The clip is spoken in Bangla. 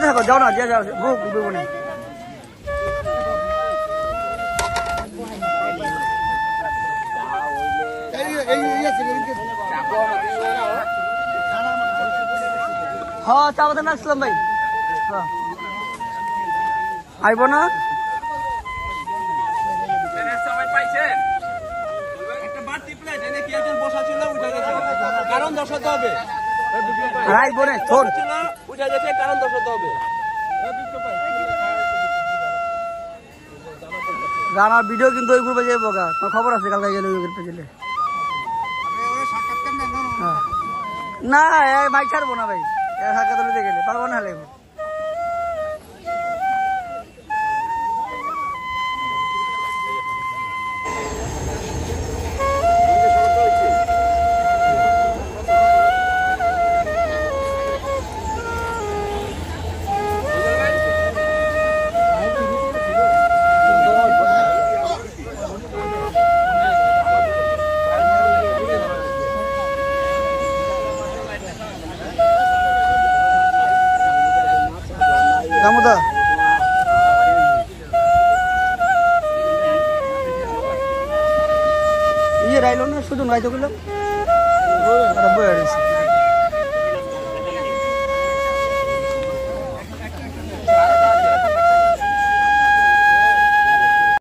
থাকো যাও না যাও বুক বুক না হ্যাঁ চা বাদান আসলাম ভাই হ্যাঁ আইব না কারণ দর্শাতে হবে আইব না তোর উঠে যেতে কারণ দর্শাতে হবে রানার ভিডিও কিন্তু ওই গ্রুপে যাবো গা তোমার খবর আছে কালকে গেলে ওই গ্রুপে গেলে না মাইক ছাড়বো না ভাই সাক্ষাৎ নিতে গেলে পারবো না লাগবো কামুদা ইয়ে রাইলো না শুধু রাইতো গেলাম বয়ে